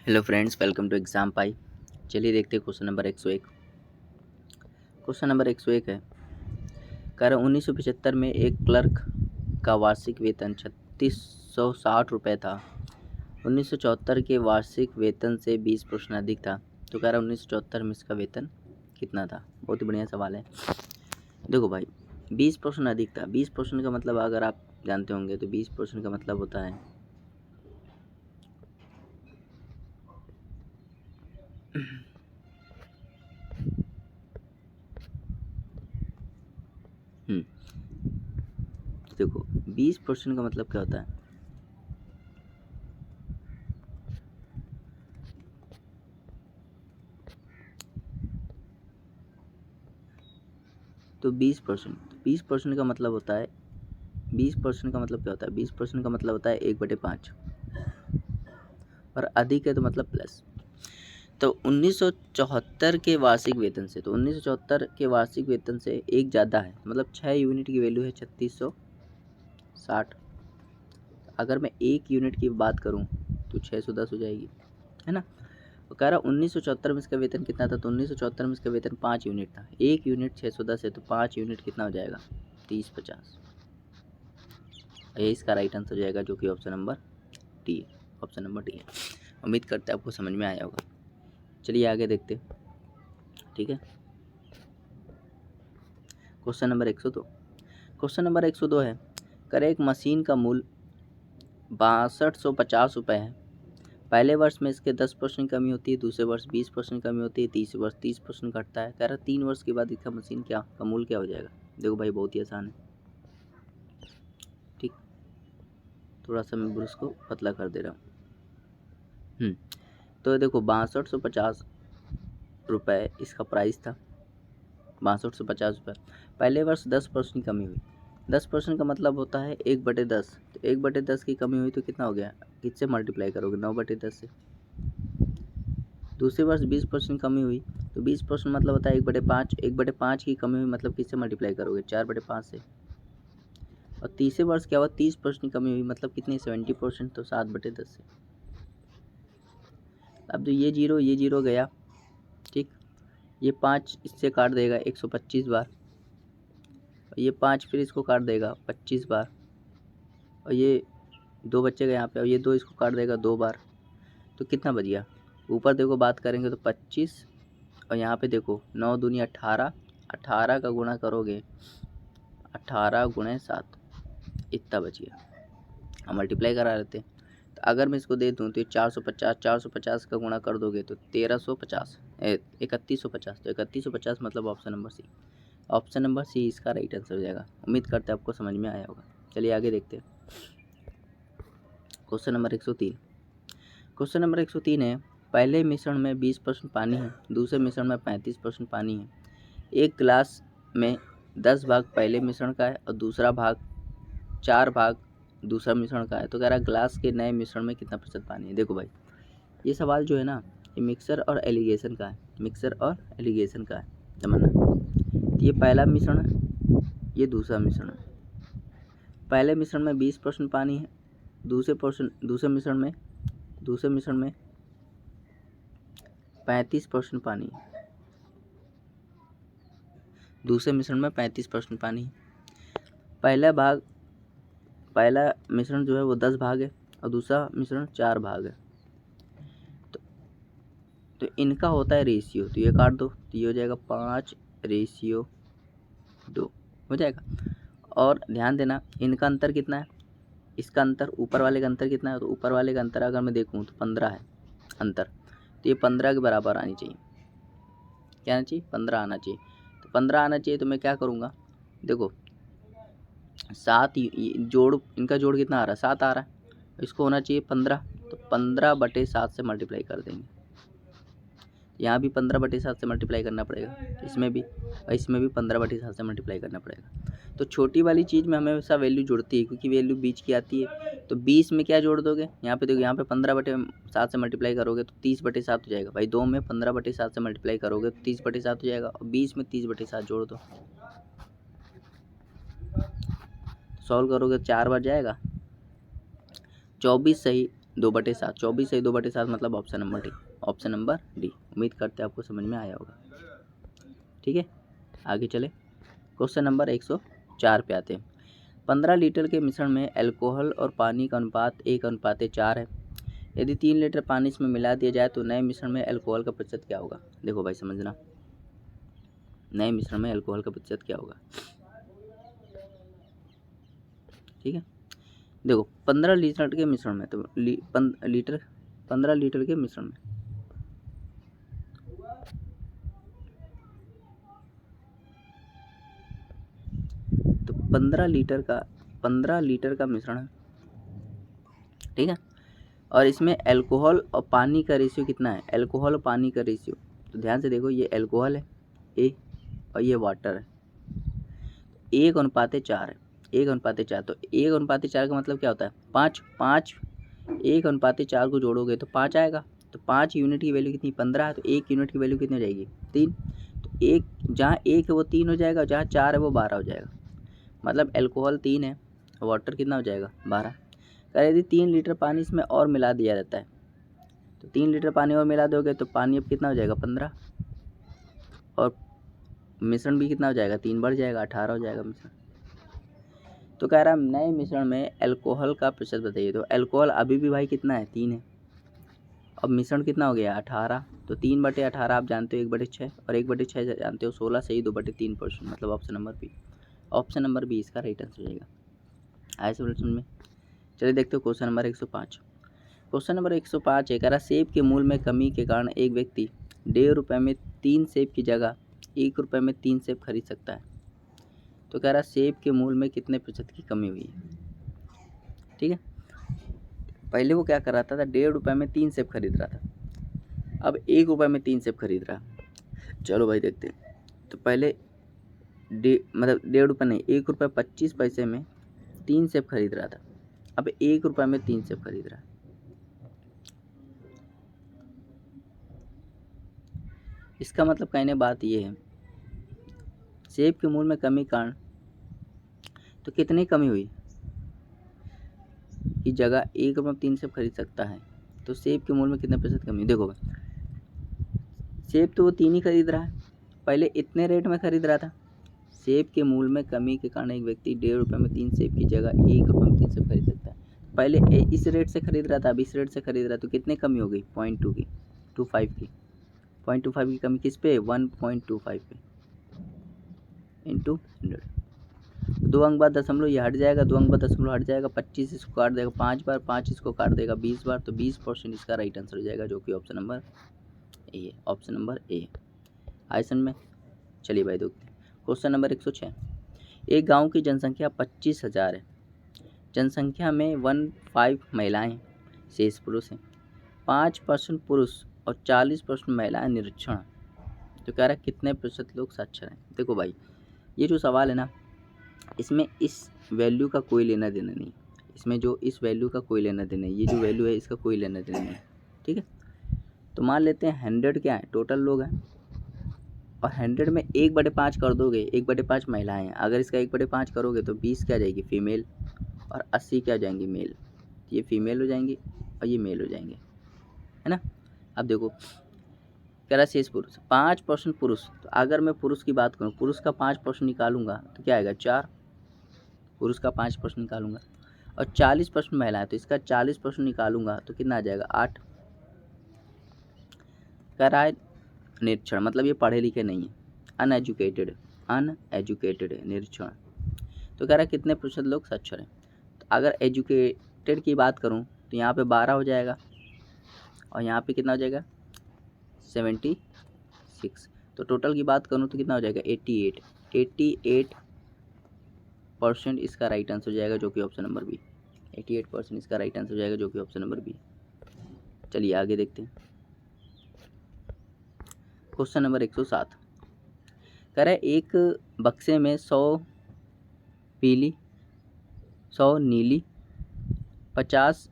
Hello friends, welcome to Exam Pie. चलिए देखते हैं क्वेश्चन नंबर 101। क्वेश्चन नंबर 101 है, कह रहा 1975 में एक क्लर्क का वार्षिक वेतन 3660 रुपये था। 1974 के वार्षिक वेतन से 20% अधिक था। तो कह रहा 1974 में इसका वेतन कितना था। बहुत ही बढ़िया सवाल है। देखो भाई, 20% अधिक था। 20% का मतलब अगर आप जानते होंगे तो 20% का मतलब होता है देखो 20% का मतलब क्या होता है। तो 20% का मतलब होता है 20% का मतलब क्या होता है। 20% का मतलब होता है 1/5 और अधिक है तो मतलब प्लस। तो 1974 के वार्षिक वेतन से, तो 1974 के वार्षिक वेतन से एक ज़्यादा है, मतलब 6 यूनिट की वैल्यू है 3660। अगर मैं 1 यूनिट की बात करूं तो 610 हो जाएगी, है ना। तो कह रहा 1974 में इसका वेतन कितना था। तो 1974 में इसका वेतन 5 यूनिट था। 1 यूनिट 610 है तो 5 यूनिट कितना हो जाएगा, 3050। यही इसका राइट आंसर हो जाएगा, जो कि ऑप्शन नंबर डी है। ऑप्शन नंबर डी है। उम्मीद करते हैं आपको समझ में आया होगा। चलिए आगे देखते हैं, ठीक है। Question number 102। क्वेश्चन नंबर 102 है, करे एक मशीन का मूल्य 6250 रुपये है। पहले वर्ष में इसके 10% कमी होती है, दूसरे वर्ष 20% कमी होती है, तीसरे वर्ष 30% घटता है। कह रहा 3 वर्ष के बाद इसका मशीन क्या का मूल्य क्या हो जाएगा। देखो भाई, बहुत ही आसान है, ठीक। थोड़ा सा मैं ब्रश को पतला कर दे रहा हूँ। तो देखो 6250 रुपये इसका प्राइस था। 6250 रुपये। पहले वर्ष 10% कमी हुई। 10% का मतलब होता है 1/10। तो 1/10 की कमी हुई तो कितना हो गया, किससे मल्टीप्लाई करोगे, 9/10 से। दूसरे वर्ष 20% कमी हुई तो 20% मतलब होता है 1/5। 1/5 की कमी हुई मतलब किससे मल्टीप्लाई करोगे, 4/5 से। और तीसरे वर्ष क्या हुआ, 30% कमी हुई मतलब कितनी, 70%, तो 7/10 से। अब जो ये जीरो गया, ठीक। ये 5 इससे काट देगा 125 बार, और ये 5 फिर इसको काट देगा 25 बार, और ये 2 बचेगा यहाँ पे, और ये 2 इसको काट देगा 2 बार। तो कितना बच गया, ऊपर देखो बात करेंगे तो 25, और यहाँ पे देखो 9 दूनी 18, 18 का गुणा करोगे 18 × 7, इतना बच गया। हम मल्टीप्लाई करा लेते हैं। तो अगर मैं इसको दे दूँ तो ये 450, 450 का गुणा कर दोगे तो 1350, 3150। तो 3150 मतलब option number C. Option number C इसका राइट आंसर हो जाएगा। उम्मीद करते हैं आपको समझ में आया होगा। चलिए आगे देखते हैं। Question number 103। क्वेश्चन नंबर 103 है, पहले मिश्रण में 20% पानी है, दूसरे मिश्रण में 35% पानी है। एक गिलास में 10 भाग पहले मिश्रण का है और दूसरा भाग 4 भाग दूसरा मिश्रण का है। तो कह रहा है ग्लास के नए मिश्रण में कितना प्रतिशत पानी है। देखो भाई, ये सवाल जो है ना, ये मिक्सर और एलिगेशन का है। मिक्सर और एलिगेशन का है, समझना। ये पहला मिश्रण है, ये दूसरा मिश्रण है। पहले मिश्रण में 20% पानी है, दूसरे मिश्रण में 35% पानी है। दूसरे मिश्रण में 35% पानी है। पहला मिश्रण जो है वो 10 भाग है और दूसरा मिश्रण 4 भाग है। तो इनका होता है रेशियो, तो ये काट दो तो ये हो जाएगा 5:2 हो जाएगा। और ध्यान देना, इनका अंतर कितना है, इसका अंतर, ऊपर वाले का अंतर कितना है। तो ऊपर वाले का अंतर अगर मैं देखूँ तो 15 है अंतर। तो ये 15 के बराबर आनी चाहिए। क्या आना चाहिए, 15 आना चाहिए। तो 15 आना चाहिए तो मैं क्या करूँगा, देखो 7 जोड़, इनका जोड़ कितना आ रहा है, 7 आ रहा है। इसको होना चाहिए 15, तो 15/7 से मल्टीप्लाई कर देंगे। यहाँ भी 15/7 से मल्टीप्लाई करना पड़ेगा, इसमें भी, और इसमें भी 15/7 से मल्टीप्लाई करना पड़ेगा। तो छोटी वाली चीज़ में हमेशा वैल्यू जुड़ती है, क्योंकि वैल्यू बीच की आती है। तो 20 में क्या जोड़ दोगे, यहाँ पे देखो, यहाँ पे 15/7 से मल्टीप्लाई करोगे तो 30/7 हो जाएगा। भाई 2 में 15/7 से मल्टीप्लाई करोगे तो 30/7 हो जाएगा, और 20 में 30/7 जोड़ दो। सॉल्व करोगे 4 बार जाएगा, 24 सही 2/7, 24 सही 2/7 मतलब option number D, option number D. उम्मीद करते हैं आपको समझ में आया होगा। ठीक है, आगे चले। क्वेश्चन नंबर 104 पे आते हैं। 15 लीटर के मिश्रण में अल्कोहल और पानी का अनुपात 1:4 है। यदि 3 लीटर पानी इसमें मिला दिया जाए तो नए मिश्रण में अल्कोहल का प्रतिशत क्या होगा? देखो भाई समझना, नए मिश्रण में अल्कोहल का प्रतिशत क्या होगा। ठीक है, देखो 15 लीटर के मिश्रण में, तो 15 लीटर के मिश्रण में तो 15 लीटर का मिश्रण है। ठीक है, और इसमें अल्कोहल और पानी का रेशियो कितना है? अल्कोहल और पानी का रेशियो, तो ध्यान से देखो, ये अल्कोहल है ए और ये वाटर है, 1:4 है, 1:4। तो 1:4 का मतलब क्या होता है? 5 1:4 को जोड़ोगे तो 5 आएगा। तो 5 यूनिट की वैल्यू कितनी? 15 है, तो 1 यूनिट की वैल्यू कितनी हो जाएगी? 3। तो एक जहाँ 1 है वो 3 हो जाएगा, जहाँ 4 है वो 12 हो जाएगा। मतलब अल्कोहल 3 है, वाटर कितना हो जाएगा? 12। यदि 3 लीटर पानी इसमें और मिला दिया जाता है, तो 3 लीटर पानी और मिला दोगे तो पानी अब कितना हो जाएगा? 15, और मिश्रण भी कितना हो जाएगा? 3 बढ़ जाएगा, 18 हो जाएगा मिश्रण। तो कह रहा है नए मिश्रण में अल्कोहल का प्रतिशत बताइए। तो अल्कोहल अभी भी भाई कितना है? 3 है। अब मिश्रण कितना हो गया? 18। तो 3/18 आप जानते हो 1/6, और 1/6 जानते हो 16 सही 2/3%, मतलब option number B, option number B इसका राइट आंसर हो जाएगा। आए समझ में? चलिए देखते हो क्वेश्चन नंबर 105। क्वेश्चन नंबर 105 है, कह रहा सेब के मूल्य में कमी के कारण एक व्यक्ति 1.5 रुपये में 3 सेब की जगह 1 रुपये में 3 सेब खरीद सकता है। तो कह रहा सेब के मूल्य में कितने प्रतिशत की कमी हुई है? ठीक है, पहले वो क्या कर रहा था? 1.5 रुपये में 3 सेब खरीद रहा था, अब 1 रुपये में 3 सेब खरीद रहा है। चलो भाई देखते हैं। तो पहले मतलब 1.5 रुपये नहीं, 1 रुपये 25 पैसे में 3 सेब खरीद रहा था, अब 1 रुपये में 3 सेब खरीद रहा है। इसका मतलब कहने बात ये है, सेब के मूल्य में कमी कारण तो कितनी कमी हुई की जगह 1 रुपये में 3 सेब खरीद सकता है, तो सेब के मूल्य में कितने प्रतिशत कमी? देखो सेब तो वो 3 ही खरीद रहा है, पहले इतने रेट में खरीद रहा था। सेब के मूल्य में कमी के कारण एक व्यक्ति 1.5 रुपये में 3 सेब की जगह 1 रुपये में 3 सेब खरीद सकता है। पहले इस रेट से खरीद रहा था, अब इस रेट से खरीद रहा है, तो कितने कमी हो गई? 0.2 की, 25 की, 0.25 की कमी किस पे? 1.25 पे इंटू 100। 2 अंक बाद दशमलव ये हट जाएगा, 2 अंक बाद दशमलव हट जाएगा, 25 इसको काट देगा 5 बार, 5 इसको काट देगा 20 बार, तो 20% इसका राइट आंसर हो जाएगा, जो कि ऑप्शन नंबर ए है, ऑप्शन नंबर ए। आइसन में चलिए भाई देखते हैं क्वेश्चन नंबर 106। एक गांव की जनसंख्या 25,000 है, जनसंख्या में 15 महिलाएं, शेष पुरुष हैं। 5% पुरुष और 40% महिलाएं निरक्षर हैं। तो कह रहा है कितने प्रतिशत लोग साक्षर हैं? देखो भाई ये जो सवाल है ना, इसमें इस वैल्यू का कोई लेना देना नहीं, इसमें जो इस वैल्यू का कोई लेना देना नहीं, ये जो वैल्यू है इसका कोई लेना देना नहीं। ठीक है, तो मान लेते हैं 100 क्या है? टोटल लोग हैं, और 100 में 1/5 कर दोगे, 1/5 महिलाएं हैं, अगर इसका 1/5 करोगे तो 20 क्या जाएगी? फीमेल, और 80 क्या जाएंगी? मेल। ये फीमेल हो जाएंगी और ये मेल हो जाएंगे, है ना। अब देखो कह रहा शेष पुरुष 5% पुरुष, तो अगर मैं पुरुष की बात करूँ, पुरुष का 5% निकालूंगा तो क्या आएगा? 4, पुरुष का 5% निकालूंगा, और 40% महिला है तो इसका 40% निकालूंगा तो कितना आ जाएगा? 8। कह रहा है निरक्षर, मतलब ये पढ़े लिखे नहीं है, अनएजुकेटेड है, निरक्षर। तो कह रहा है कितने प्रतिशत लोग साक्षर हैं? तो अगर एजुकेटेड की बात करूं तो यहाँ पे 12 हो जाएगा, और यहाँ पे कितना हो जाएगा? 76। तो टोटल की बात करूं तो कितना हो जाएगा? 88% इसका राइट आंसर हो जाएगा, जो कि ऑप्शन नंबर बी। 88% इसका राइट आंसर हो जाएगा, जो कि ऑप्शन नंबर बी। चलिए आगे देखते हैं क्वेश्चन नंबर 107। कह रहा है एक बक्से में 100 पीली, 100 नीली, 50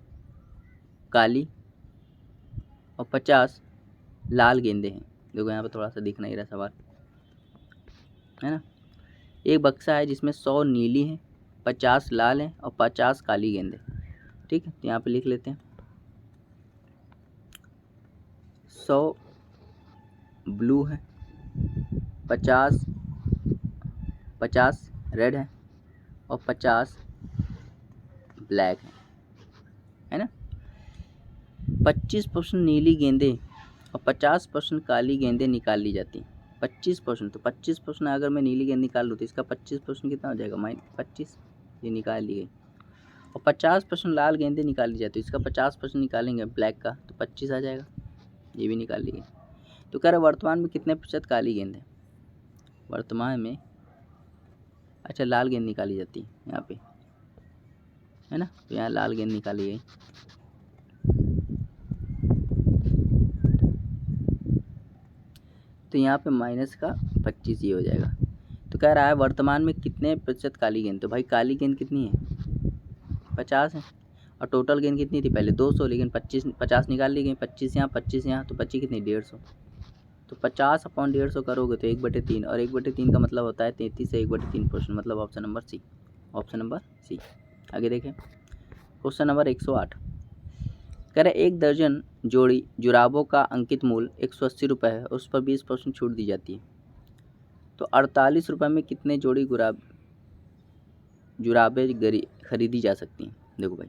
काली और 50 लाल गेंदे हैं। देखो यहाँ पर थोड़ा सा दिख नहीं रहा सवाल, है ना। एक बक्सा है जिसमें 100 नीली हैं, 50 लाल हैं और 50 काली गेंदें। ठीक है, तो यहाँ पे लिख लेते हैं 100 ब्लू है, 50 रेड है और 50 ब्लैक है ना। 25% नीली गेंदें और 50% काली गेंदें निकाल ली जाती हैं। 25%, तो 25% अगर मैं नीली गेंद निकाल लूँ तो इसका 25% कितना हो जाएगा, -25, ये निकाल ली गई। और 50% लाल गेंदें निकाल ली जाती है, इसका 50% निकालेंगे ब्लैक का तो 25 आ जाएगा, ये भी निकाल ली गई। तो कह रहे वर्तमान में कितने प्रतिशत काली गेंद है, वर्तमान में अच्छा लाल गेंद निकाली जाती है यहाँ पे, है ना, तो यहाँ लाल गेंद निकाली गई। तो यहाँ पे माइनस का 25 ये हो जाएगा। तो कह रहा है वर्तमान में कितने प्रतिशत काली गेंद, तो भाई काली गेंद कितनी है, 50 है। और टोटल गेंद कितनी थी पहले 200, लेकिन 50 निकाल ली गई, 25 यहाँ 25 यहाँ, तो बची कितनी 150। तो 50/150 करोगे तो 1/3, और 1/3 का मतलब होता है 33 से 1/3%, मतलब option number C, option number C. आगे देखें क्वेश्चन नंबर 108। कह रहे 1 दर्जन जोड़ी जुराबों का अंकित मूल्य 180 रुपये है, उस पर 20% छूट दी जाती है। तो 48 रुपये में कितने जोड़ी जुराबें खरीदी जा सकती हैं। देखो भाई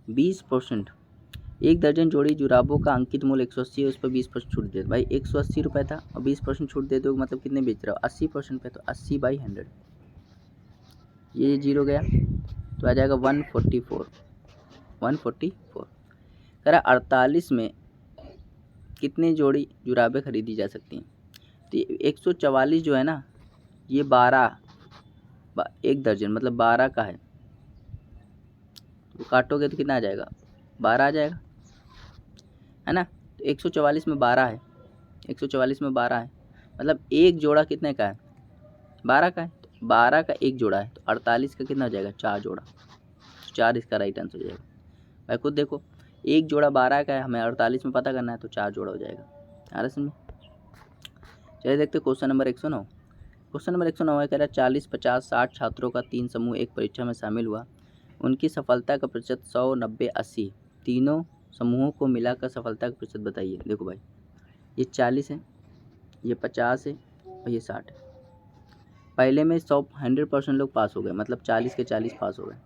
20%, 1 दर्जन जोड़ी जुराबों का अंकित मूल्य 180 है, उस पर 20% छूट दे। भाई 180 रुपये था और 20% छूट दे दो, मतलब कितने बेच रहे हो 80% पे, तो 80/100, ये 0 गया तो आ जाएगा 144। कह रहा 48 में कितने जोड़ी जुराबें खरीदी जा सकती हैं। तो 144 जो है ना, ये 12, 1 दर्जन मतलब 12 का है, तो काटोगे तो कितना आ जाएगा, 12 आ जाएगा, है ना। तो 144 में 12 है, 144 में 12 है, मतलब एक जोड़ा कितने का है, 12 का है। तो 12 का एक जोड़ा है, तो 48 का कितना हो जाएगा, 4 जोड़ा, तो 4 इसका राइट आंसर हो जाएगा। भाई खुद देखो, एक जोड़ा 12 का है, हमें 48 में पता करना है, तो 4 जोड़ा हो जाएगा। आ रहा समझ। चलिए देखते क्वेश्चन नंबर 109। क्वेश्चन नंबर 109 है, कह रहा है 40, 50, 60 छात्रों का 3 समूह एक परीक्षा में शामिल हुआ, उनकी सफलता का प्रतिशत 100, 90, 80, तीनों समूहों को मिलाकर सफलता का प्रतिशत बताइए। देखो भाई ये 40 है, ये 50 है और ये 60 है। पहले में 100% लोग पास हो गए, मतलब 40 के 40 पास हो गए।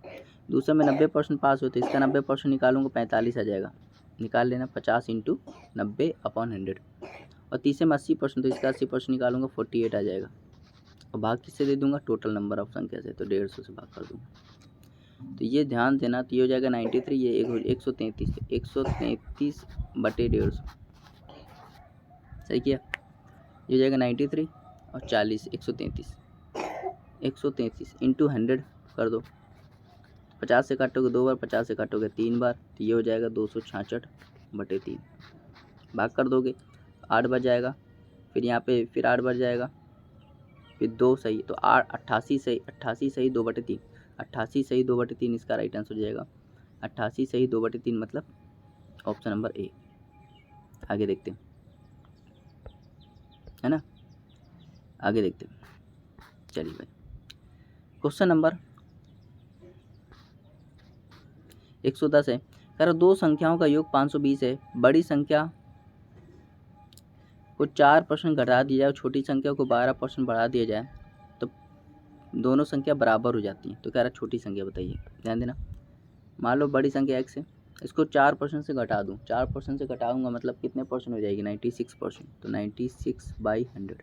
दूसरे में 90% पास हुए, तो इसका 90% निकालूंगा 45 आ जाएगा, निकाल लेना 50 × 90/100। और तीसरे में 80%, तो इसका 80% निकालूंगा 48 आ जाएगा। और भाग किससे दे दूंगा, टोटल नंबर ऑफ संख्या से, तो 150 से भाग कर दूंगा। तो ये ध्यान देना, तो ये हो जाएगा 93, ये 133, 133/150, सही किया। ये हो जाएगा 93 और 40, 133 × 100 कर दो। 50 से काटोगे 2 बार, 50 से काटोगे 3 बार, तो ये हो जाएगा 266/3। भाग कर दोगे 8 बच जाएगा, फिर यहाँ पे फिर 8 बच जाएगा, फिर 2 सही, तो 88 सही, 88 सही 2/3, 88 सही 2/3 इसका राइट आंसर हो जाएगा। 88 सही 2/3 मतलब ऑप्शन नंबर ए। आगे देखते हैं, है ना, आगे देखते हैं। चलिए भाई क्वेश्चन नंबर 110 है, कह रहा 2 संख्याओं का योग 520 है, बड़ी संख्या को 4% घटा दिया जाए और छोटी संख्या को 12% बढ़ा दिया जाए तो दोनों संख्या बराबर हो जाती हैं। तो कह रहा छोटी संख्या बताइए, ध्यान देना। मान लो बड़ी संख्या x है, इसको 4% से घटा दूँ, 4% से घटाऊंगा मतलब कितने परसेंट हो जाएगी, 96%, तो 96/100।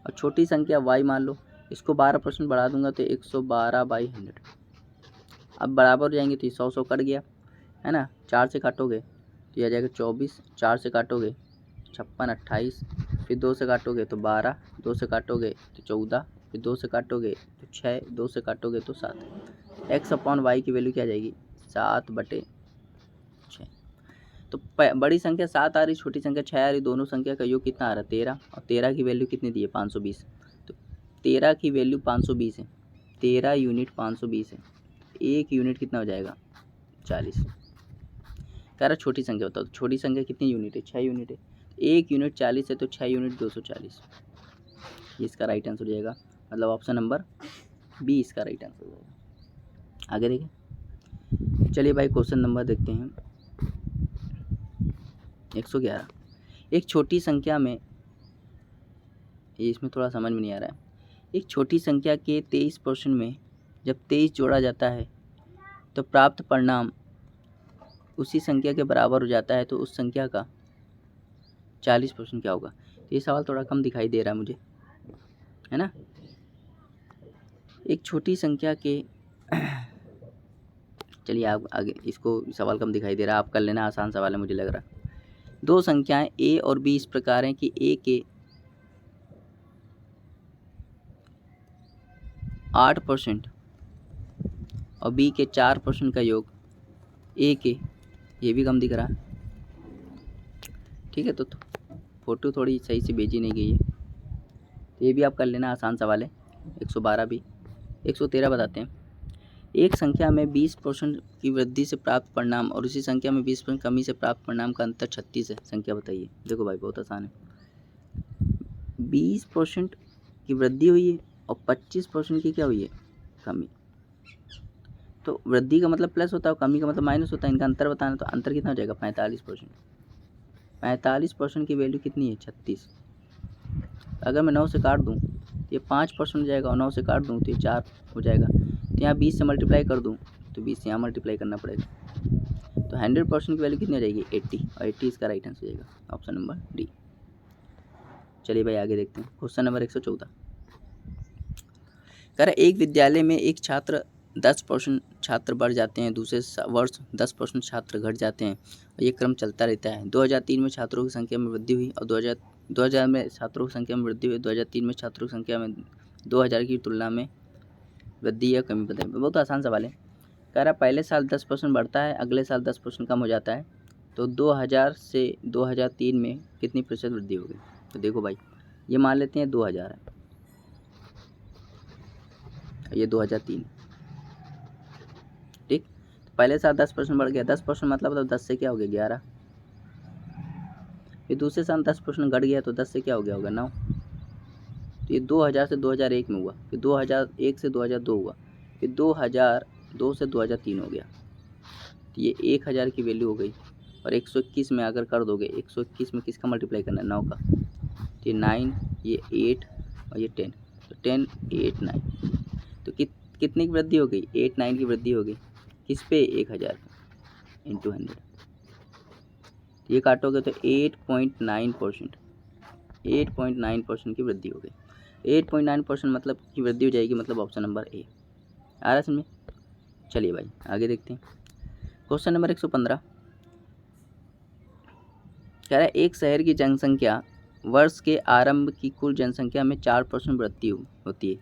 और छोटी संख्या y मान लो, इसको 12% बढ़ा दूंगा तो 112/100। अब बराबर हो जाएंगे तो 100 कट गया, है ना। 4 से काटोगे तो यह आ जाएगा 24, 4 से काटोगे 56, 28, फिर 2 से काटोगे तो 12, 2 से काटोगे तो 14, फिर 2 से काटोगे तो 6, 2 से काटोगे तो 7। x/y की वैल्यू क्या आ जाएगी, 7/6। तो बड़ी संख्या 7 आ रही, छोटी संख्या 6 आ रही, दोनों संख्या का योग कितना आ रहा है 13, और 13 की वैल्यू कितनी दी है 520। तो 13 की वैल्यू 520 है, 13 यूनिट 520 है, 1 यूनिट कितना हो जाएगा 40। कह रहा छोटी संख्या बताओ, तो छोटी संख्या कितनी यूनिट है, 6 यूनिट है, 1 यूनिट 40 है, तो 6 यूनिट 240, ये इसका राइट आंसर हो जाएगा, मतलब ऑप्शन नंबर बी इसका राइट आंसर हो जाएगा। आगे देखें, चलिए भाई क्वेश्चन नंबर देखते हैं 111। एक छोटी संख्या में, ये इसमें थोड़ा समझ में नहीं आ रहा है। एक छोटी संख्या के 23% में जब 23 जोड़ा जाता है तो प्राप्त परिणाम उसी संख्या के बराबर हो जाता है, तो उस संख्या का 40% क्या होगा। तो ये सवाल थोड़ा कम दिखाई दे रहा है मुझे, है ना। एक छोटी संख्या के चलिए आप आगे, इसको सवाल कम दिखाई दे रहा है, आप कर लेना, आसान सवाल है मुझे लग रहा है। दो संख्याएं a और b इस प्रकार हैं कि a के 8% और b के 4% का योग a के, ये भी कम दिख रहा है, ठीक है। तो फोटो थोड़ी सही से भेजी नहीं गई है, तो ये भी आप कर लेना, आसान सवाल है। 112 भी, 113 बताते हैं। एक संख्या में 20% की वृद्धि से प्राप्त परिणाम और उसी संख्या में 20% कमी से प्राप्त परिणाम का अंतर 36 है। संख्या बताइए। देखो भाई बहुत आसान है, 20% की वृद्धि हुई है और 25% की क्या हुई है, कमी। तो वृद्धि का मतलब प्लस होता है, कमी का मतलब माइनस होता है, इनका अंतर बताना। तो अंतर कितना हो जाएगा, 45%। 45% की वैल्यू कितनी है, 36। अगर मैं 9 से काट दूँ तो ये 5% हो जाएगा, और 9 से काट दूँ तो ये 4 हो जाएगा। तो यहाँ 20 से मल्टीप्लाई कर दूँ तो 20 से यहाँ मल्टीप्लाई करना पड़ेगा। तो 100% की वैल्यू कितनी हो जाएगी, 80, और 80 इसका राइट आंसर हो जाएगा, ऑप्शन नंबर डी। चलिए भाई आगे देखते हैं। क्वेश्चन नंबर 114 कह रहा है एक विद्यालय में एक छात्र 10% छात्र बढ़ जाते हैं, दूसरे वर्ष 10% छात्र घट जाते हैं, और ये क्रम चलता रहता है। 2003 में छात्रों की संख्या में वृद्धि हुई और 2000 में छात्रों की संख्या में वृद्धि हुई, 2003 में छात्रों की संख्या में 2000 की तुलना में वृद्धि या कमी बताइए। बहुत आसान सवाल है। कह रहा पहले साल 10% बढ़ता है, अगले साल 10% कम हो जाता है, तो 2000 से 2003 में कितनी प्रतिशत वृद्धि होगी। तो देखो भाई, ये मान लेते हैं 2000 है, ये 2003, ठीक। तो पहले साल 10% बढ़ गया, 10% मतलब 10 से क्या हो गया, 11। फिर दूसरे साल 10% घट गया, तो 10 से क्या हो गया होगा, 9। तो ये 2000 से 2001 में हुआ, फिर 2001 से 2002 हुआ, फिर 2002 से 2003 हो गया। तो ये 1000 की वैल्यू हो गई। और 121 में अगर कर दोगे, 121 में किसका मल्टीप्लाई करना है, 9 का। तो ये 9, ये 8 और ये 10, तो 10 8 9। तो कितनी की वृद्धि हो गई, 8 9 की वृद्धि हो गई किस पे, 1000 इंटू 100। ये काटोगे तो 8.9%, 8.9% की वृद्धि हो गई। 8.9% मतलब की वृद्धि हो जाएगी, मतलब ऑप्शन नंबर ए आ रहा है समझ में। चलिए भाई आगे देखते हैं। क्वेश्चन नंबर 115 कह रहा है एक शहर की जनसंख्या वर्ष के आरंभ की कुल जनसंख्या में 4% वृद्धि होती है।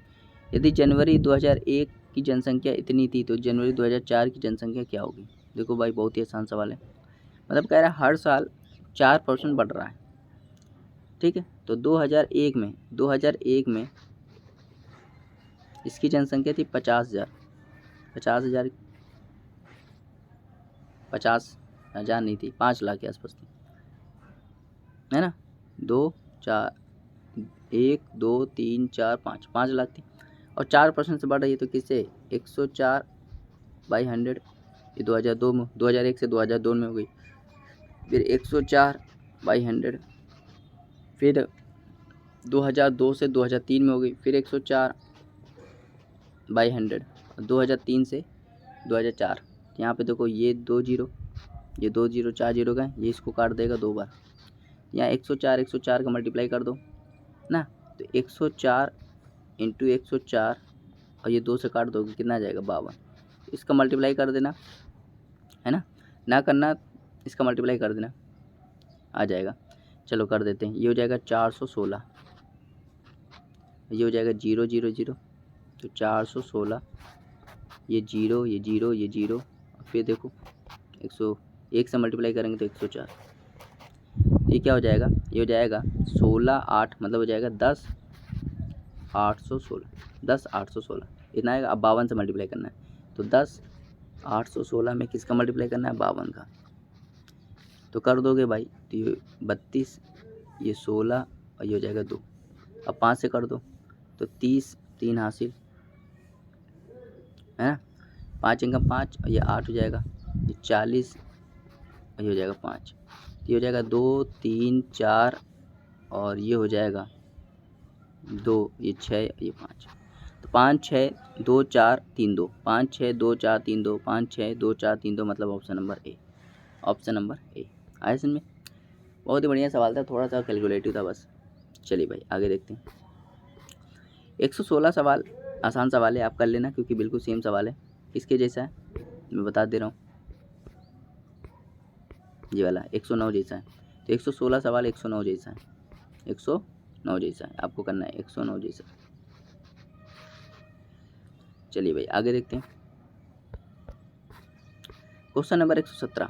यदि जनवरी 2001 की जनसंख्या इतनी थी तो जनवरी 2004 की जनसंख्या क्या होगी। देखो भाई बहुत ही आसान सवाल है। मतलब कह रहा है हर साल 4% बढ़ रहा है, ठीक है। तो 2001 में इसकी जनसंख्या थी 50,000, 50,000 नहीं थी, 5 लाख के आसपास थी, है ना। 2 4 1 2 3 4 5 लाख थी, और 4% से बढ़ रही है। तो किससे, 104/100, ये 2002 में, 2001 से 2002 में हो गई। फिर 104/100, फिर 2002 से 2003 में हो गई, फिर 104/100, 2003 से 2004। यहाँ पे देखो ये 2 जीरो, ये 2 जीरो, 4 जीरो का, ये इसको काट देगा 2 बार। यहाँ 104 का मल्टीप्लाई कर दो ना, तो 104 इंटू 104, और ये 2 से काट दोगे कितना आ जाएगा, 52। इसका मल्टीप्लाई कर देना, है ना करना, इसका मल्टीप्लाई कर देना, आ जाएगा। चलो कर देते हैं। ये हो जाएगा 416, ये हो जाएगा 0 0 0, तो 416, ये जीरो, ये जीरो, ये जीरो, फिर देखो 101 से मल्टीप्लाई करेंगे तो 104। ये क्या हो जाएगा, ये हो जाएगा 16 8, मतलब हो जाएगा 10 816, 10 816 इतना आएगा। अब 52 से मल्टीप्लाई करना है, तो 10 816 में किसका मल्टीप्लाई करना है, 52 का। तो कर दोगे भाई, तो ये 32, ये 16, और ये हो जाएगा 2। अब 5 से कर दो तो 30, 3 हासिल, है ना। 5 इंका 5, और ये 8 हो जाएगा, ये 40, और ये हो जाएगा 5। ये हो जाएगा 2 3 4 और ये हो जाएगा 2, ये 6, ये 5। तो 5 6 2 4 3 2, 5 6 2 4 3 2, 5 6 2 4 3 2 मतलब option number A. Option number A आया समझ में। बहुत ही बढ़िया सवाल था, थोड़ा सा कैलकुलेटिव था बस। चलिए भाई आगे देखते हैं। 116 सवाल आसान सवाल है, आप कर लेना क्योंकि बिल्कुल सेम सवाल है। किसके जैसा है मैं बता दे रहा हूँ, ये वाला 109 जैसा है। तो 116 सवाल 109 जैसा है, 109 जैसा है, आपको करना है 109 जैसा। चलिए भाई आगे देखते हैं। क्वेश्चन नंबर 117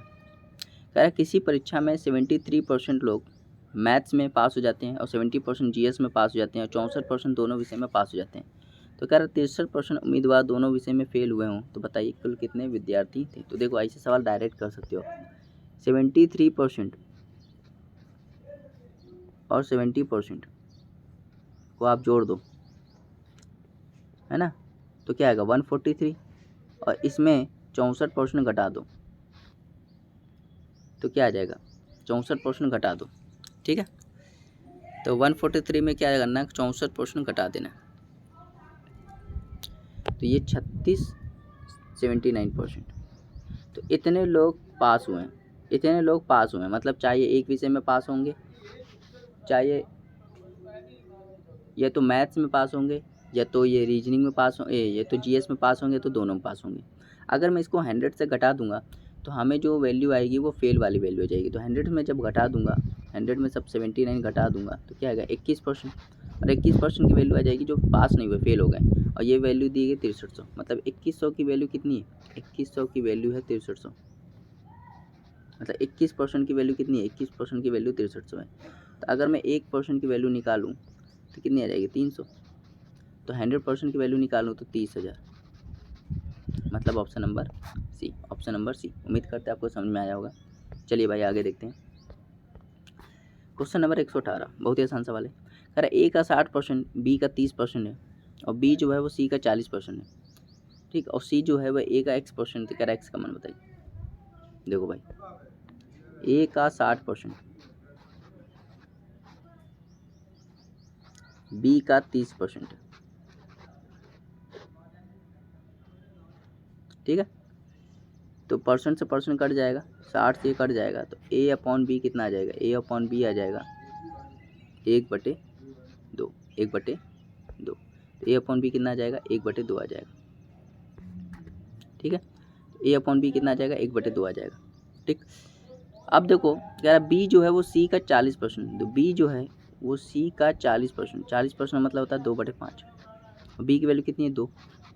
कह रहा है किसी परीक्षा में 73% लोग मैथ्स में पास हो जाते हैं और 70% जीएस में पास हो जाते हैं और 64% दोनों विषय में पास हो जाते हैं। तो कह रहा है 63% उम्मीदवार दोनों विषय में फेल हुए हों, तो बताइए कुल कितने विद्यार्थी थे। तो देखो ऐसे सवाल डायरेक्ट कर सकते हो। 73% और 70% को आप जोड़ दो, है ना, तो क्या आएगा 143 और इसमें 64% घटा दो तो क्या आ जाएगा 64% घटा दो, ठीक है। तो 143 में क्या करना है 64% घटा देना, तो ये 79%। तो इतने लोग पास हुए हैं, इतने लोग पास हुए हैं मतलब चाहे एक विषय में पास होंगे, चाहे या तो मैथ्स में पास होंगे या तो ये रीजनिंग में पास हो या तो जीएस में पास होंगे, तो दोनों में पास होंगे। अगर मैं इसको 100 से घटा दूंगा तो हमें जो वैल्यू आएगी वो फेल वाली वैल्यू हो जाएगी। तो 100 में जब घटा दूंगा, 100 में सब 79 घटा दूंगा तो क्या आएगा 21%, और 21% की वैल्यू आ जाएगी जो पास नहीं हुए, फेल हो गए। और ये वैल्यू दी गई 6300, मतलब 2100 की वैल्यू कितनी है 2100 की वैल्यू है 6300, मतलब 21% की वैल्यू कितनी है 21% की वैल्यू 6300 है। तो अगर मैं 1% की वैल्यू निकालूँ तो कितनी आ जाएगी 300, तो 100% की वैल्यू निकालूँ तो 30,000, मतलब option number C. Option number C. उम्मीद करते हैं आपको समझ में आया होगा। चलिए भाई आगे देखते हैं। क्वेश्चन नंबर 118 बहुत ही आसान सवाल है। कह रहा है ए का 60%, बी का 30% है और बी जो है वो सी का 40% है, ठीक। और सी जो है वह ए का x%, तो कह रहा है एक्स का मान बताइए। देखो भाई ए का 60%, बी का 30% है, ठीक है। तो परसेंट से परसेंट कट जाएगा, 60 से कट जाएगा तो ए अपॉन बी कितना आ जाएगा, ए अपॉन बी आ जाएगा 1/2, 1/2। ए अपॉन बी कितना आ जाएगा 1/2 आ जाएगा, ठीक है। ए अपॉन बी कितना आ जाएगा 1/2 आ जाएगा, ठीक। अब देखो कह रहा बी जो है वो सी का 40%, तो बी जो है वो सी का 40%, 40% मतलब होता है 2/5। बी की वैल्यू कितनी है 2,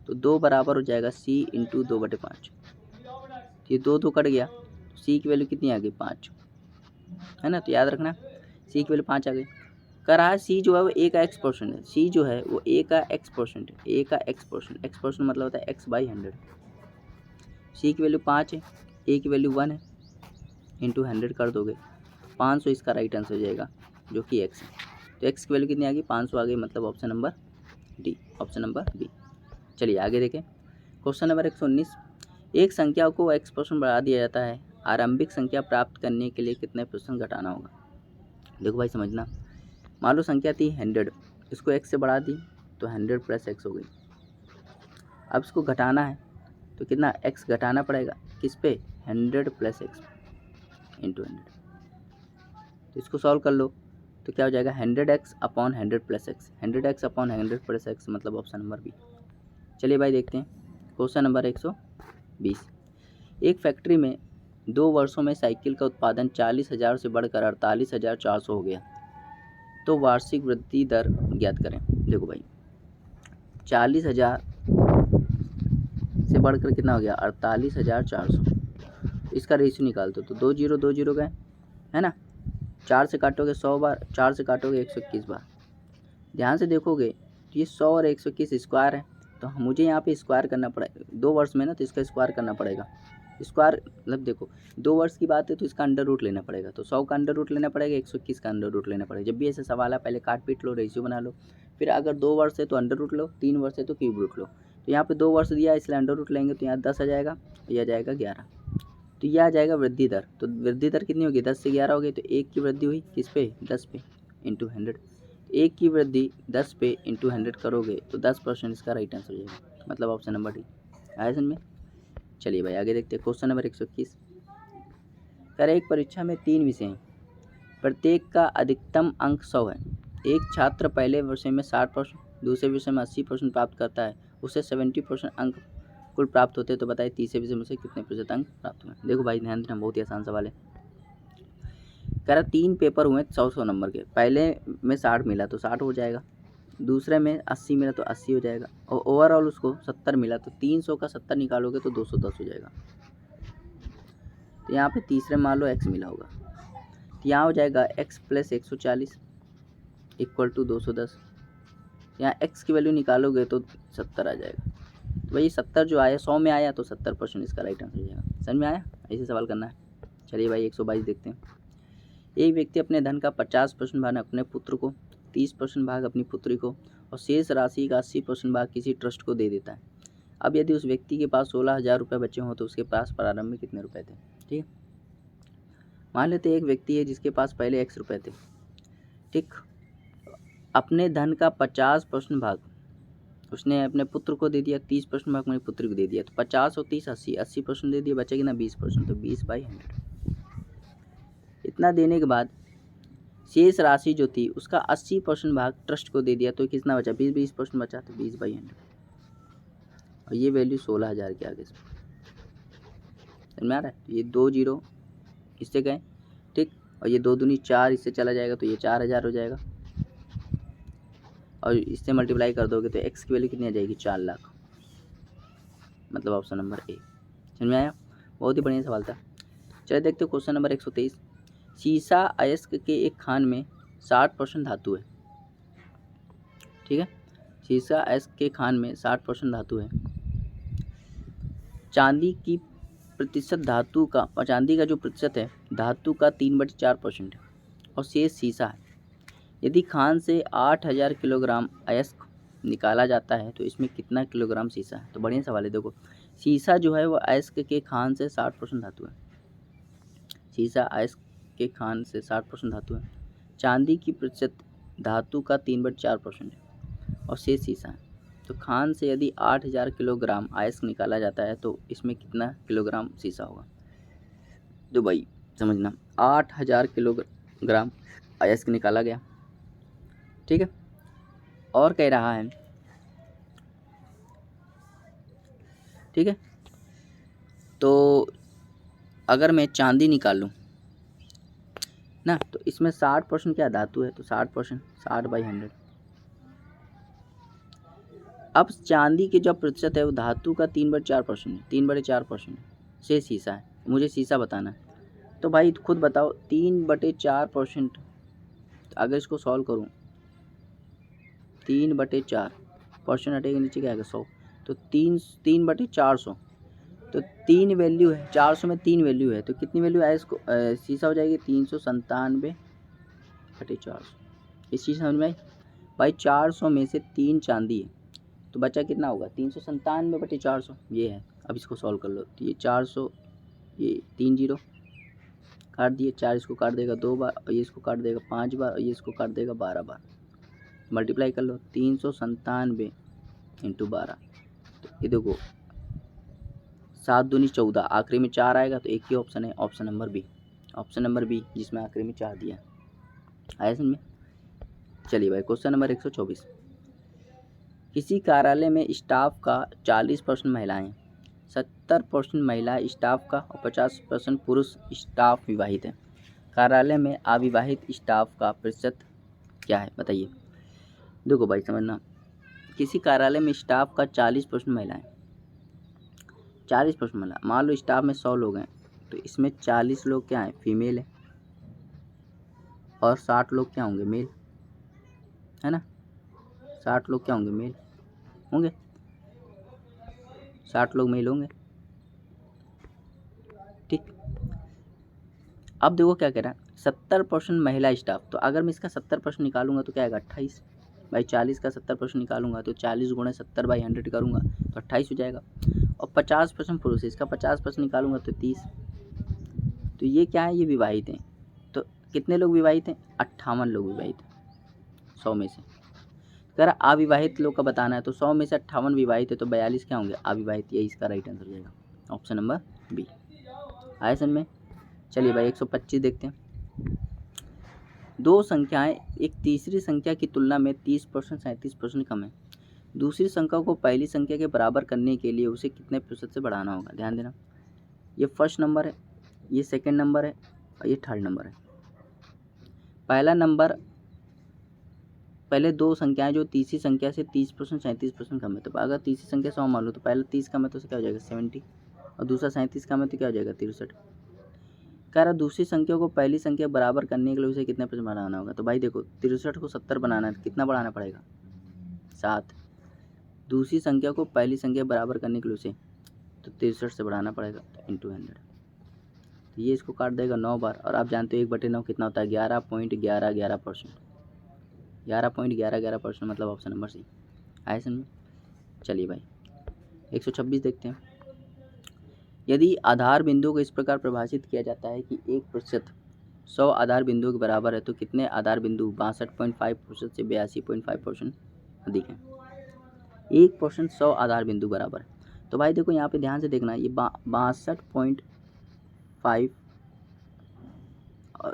तो 2 बराबर हो जाएगा सी इंटू 2/5। ये 2 कट गया, सी की वैल्यू कितनी आ गई 5, है ना। तो याद रखना सी की वैल्यू 5 आ गई। कह रहा है सी जो है वो ए का x% है, सी जो है वो ए का x% है, ए का x%, x% मतलब होता है x/100। सी की वैल्यू 5 है, ए की वैल्यू 1 है, इंटू 100 कर दोगे 500 इसका राइट आंसर हो जाएगा जो कि x है। तो x की वैल्यू कितनी आ गई 500 आ गई, मतलब option number D, option number B. चलिए आगे देखें। क्वेश्चन नंबर 119 एक संख्या को x% बढ़ा दिया जाता है, आरंभिक संख्या प्राप्त करने के लिए कितने % घटाना होगा। देखो भाई समझना, मान लो संख्या थी 100, इसको x से बढ़ा दी तो 100 + x हो गई। अब इसको घटाना है तो कितना x घटाना पड़ेगा किस पे 100 + x इंटू 100। तो इसको सॉल्व कर लो तो क्या हो जाएगा 100x upon 100 + x, 100x upon 100 + x मतलब ऑप्शन नंबर बी। चलिए भाई देखते हैं क्वेश्चन नंबर 120। एक फैक्ट्री में 2 वर्षों में साइकिल का उत्पादन 40,000 से बढ़कर 48,400 हो गया, तो वार्षिक वृद्धि दर ज्ञात करें। देखो भाई 40,000 से बढ़कर कितना हो गया 48,400, इसका रेशियो निकाल दो तो 2 0 2 0 गए, है ना। 4 से काटोगे 100 बार, 4 से काटोगे 121 बार। ध्यान से देखोगे तो ये 100 और 121 स्क्वायर है, तो मुझे यहाँ पे स्क्वायर करना पड़ेगा 2 वर्ष में ना, तो इसका स्क्वायर करना पड़ेगा। स्क्वायर मतलब देखो 2 वर्ष की बात है तो इसका अंडर रूट लेना पड़ेगा, तो 100 का अंडर रूट लेना पड़ेगा, 121 का अंडर रूट लेना पड़ेगा। जब भी ऐसे सवाल है पहले काट पीट लो, रेशियो बना लो, फिर अगर 2 वर्ष है तो अंडर रूट लो, 3 वर्ष है तो क्यूब रूट लो। तो यहाँ पे 2 वर्ष दिया इसलिए अंडर रूट लेंगे तो यहाँ 10 आ जाएगा, यह आ जाएगा 11। तो यह आ जाएगा वृद्धि दर। तो वृद्धि दर कितनी होगी, 10 से 11 हो गई, तो 1 की वृद्धि हुई किस पे, 10 पे इंटू 100। 1 की वृद्धि 10 पे इंटू 100 करोगे तो 10% इसका राइट आंसर हो जाएगा, मतलब ऑप्शन नंबर डी। आया समझ में। चलिए भाई आगे देखते हैं। Question number 121। कर एक परीक्षा में 3 विषय हैं, प्रत्येक का अधिकतम अंक 100 है। एक छात्र पहले विषय में 60%, दूसरे विषय में 80% प्राप्त करता है, उसे 70% अंक कुल प्राप्त होते हैं। तो बताइए तीसरे विषय में से कितने प्रतिशत अंक प्राप्त हुए। देखो भाई ध्यान देना, बहुत ही आसान सवाल है। कह रहा 3 पेपर हुए 100 नंबर के, पहले में 60 मिला तो 60 हो जाएगा, दूसरे में 80 मिला तो 80 हो जाएगा, और ओवरऑल उसको 70 मिला, तो 300 का 70 निकालोगे तो 210 हो जाएगा। तो यहाँ पे तीसरे मान लो x मिला होगा, तो यहाँ हो जाएगा x प्लस 140 इक्वल टू 210। यहाँ x की वैल्यू निकालोगे तो 70 आ जाएगा। तो भाई 70 जो आया 100 में आया तो 70% इसका राइट आंसर हो जाएगा। समझ में आया, ऐसे सवाल करना है। चलिए भाई 122 देखते हैं। एक व्यक्ति अपने धन का 50% भाग अपने पुत्र को, 30% भाग अपनी पुत्री को और शेष राशि का 80% भाग किसी ट्रस्ट को दे देता है। अब यदि उस व्यक्ति के पास 16,000 रुपये बचे हों तो उसके पास प्रारंभ में कितने रुपए थे। ठीक है, मान लेते एक व्यक्ति है जिसके पास पहले x रुपये थे। ठीक, अपने धन का 50% भाग उसने अपने पुत्र को दे दिया, 30% भाग अपनी पुत्री को दे दिया, तो 50 और 30 80% दे दिया, बचेगी ना 20%, तो 20/100। इतना देने के बाद शेष राशि जो थी उसका 80% भाग ट्रस्ट को दे दिया, तो कितना बचा, 20% बचा, तो 20/100। और ये वैल्यू 16,000 के आगे समझ में आ रहा है। ये 2 जीरो इससे गए, ठीक, और ये 2 दूनी 4 इससे चला जाएगा, तो ये 4,000 हो जाएगा, और इससे मल्टीप्लाई कर दोगे तो x की वैल्यू कितनी आ जाएगी, 4 लाख, मतलब ऑप्शन नंबर ए। समझ में आया, बहुत ही बढ़िया सवाल था। चलिए देखते हो क्वेश्चन नंबर 123। सीसा अयस्क के एक खान में 60% धातु है। ठीक है, सीसा अयस्क के खान में 60% धातु है। चांदी की प्रतिशत धातु का, और चांदी का जो प्रतिशत है धातु का 3/4% है, और शेष सीसा है। यदि खान से 8,000 किलोग्राम अयस्क निकाला जाता है तो इसमें कितना किलोग्राम सीसा है। तो बढ़िया सवाल है। देखो सीसा जो है वो अयस्क के खान से 60% धातु है। सीसा अयस्क के खान से 60% धातु है। चांदी की प्रतिशत धातु का 3/4% है, और शेष सीसा है। तो खान से यदि 8,000 किलोग्राम अयस्क निकाला जाता है तो इसमें कितना किलोग्राम सीसा होगा। तो भाई समझना, 8,000 किलोग्राम अयस्क निकाला गया। ठीक है, और कह रहा है, ठीक है, तो अगर मैं चांदी निकाल लूँ ना, तो इसमें 60% क्या धातु है, तो 60%, 60/100। अब चांदी की जो प्रतिशत है वो धातु का 3/4% है, 3/4% से सीसा है। मुझे सीसा बताना है। तो भाई खुद बताओ 3/4%, अगर इसको सॉल्व करूँ 3/4% हटेगा नीचे क्या आएगा 100, तो 3/400, तो 3 वैल्यू है, 400 में 3 वैल्यू है, तो कितनी वैल्यू आया इसको, सीसा हो जाएगी 397/400। इस चीज़ समझ में आई भाई। 400 में से 3 चांदी है तो बचा कितना होगा, 397/400 ये है। अब इसको सॉल्व कर लो, तो ये 400, ये 3 जीरो काट दिए, 4 इसको काट देगा 2 बार, और ये इसको काट देगा 5 बार, और ये इसको काट देगा 12 बार। मल्टीप्लाई कर लो, 397 इंटू 12, तो ये देखो 7 दूनी 14, आखिरी में 4 आएगा, तो एक ही ऑप्शन है, option number B. Option number B जिसमें आखिरी में 4 दिया। आया समझ में। चलिए भाई क्वेश्चन नंबर 124। किसी कार्यालय में स्टाफ का 40% महिलाएं, 70% महिला स्टाफ का और 50% पुरुष स्टाफ विवाहित है। कार्यालय में अविवाहित स्टाफ का प्रतिशत क्या है बताइए। देखो भाई समझना, किसी कार्यालय में स्टाफ का 40% महिलाएं, 40% महिला, मान लो स्टाफ में 100 लोग हैं तो इसमें 40 लोग क्या हैं, फीमेल है, और 60 लोग क्या होंगे, मेल, है ना। 60 लोग क्या होंगे, मेल होंगे, 60 लोग मेल होंगे। ठीक, अब देखो क्या कह रहा है, 70% महिला स्टाफ, तो अगर मैं इसका 70% निकालूंगा तो क्या आएगा, 28 भाई। 40 का 70% निकालूंगा तो 40 गुणे 70/100 करूँगा तो 28 हो जाएगा। और 50% पुरुष, इसका 50% निकालूंगा तो 30, तो ये क्या है, ये विवाहित हैं। तो कितने लोग विवाहित हैं, 58 लोग विवाहित हैं 100 में से। कह रहा अविवाहित लोग का बताना है, तो 100 में से 58 विवाहित है तो 42 क्या होंगे, अविवाहित। यही इसका राइट आंसर हो जाएगा, ऑप्शन नंबर बी। आया समझ में। चलिए भाई 125 देखते हैं। दो संख्याएं एक तीसरी संख्या की तुलना में 30% 37% कम है। दूसरी संख्या को पहली संख्या के बराबर करने के लिए उसे कितने प्रतिशत से बढ़ाना होगा। ध्यान देना, ये फर्स्ट नंबर है, ये सेकंड नंबर है और ये थर्ड नंबर है। पहला नंबर, पहले दो संख्याएं जो तीसरी संख्या से 30% 37% कम है। तो अगर तीसरी संख्या 100 मान लो तो पहला 30 कम है तो क्या हो जाएगा 70, और दूसरा 37 कम है तो क्या हो जाएगा 63। कह रहा दूसरी संख्या को पहली संख्या बराबर करने के लिए उसे कितने प्रतिशत बढ़ाना होगा। तो भाई देखो 63 को 70 बनाना है, कितना बढ़ाना पड़ेगा 7। दूसरी संख्या को पहली संख्या बराबर करने के लिए उसे तो 63 से बढ़ाना पड़ेगा, तो इंटू 100। तो ये इसको काट देगा 9 बार, और आप जानते हो 1/9 कितना होता है, 11.11%। 11.11% मतलब ऑप्शन नंबर सी। आए समझ में। चलिए भाई 126 देखते हैं। यदि आधार बिंदु को इस प्रकार परिभाषित किया जाता है कि 1% 100 आधार बिंदुओं के बराबर है, तो कितने आधार बिंदु 62.5% से 82.5% अधिक है। 1% 100 आधार बिंदु बराबर है। तो भाई देखो यहाँ पे ध्यान से देखना, ये 62.5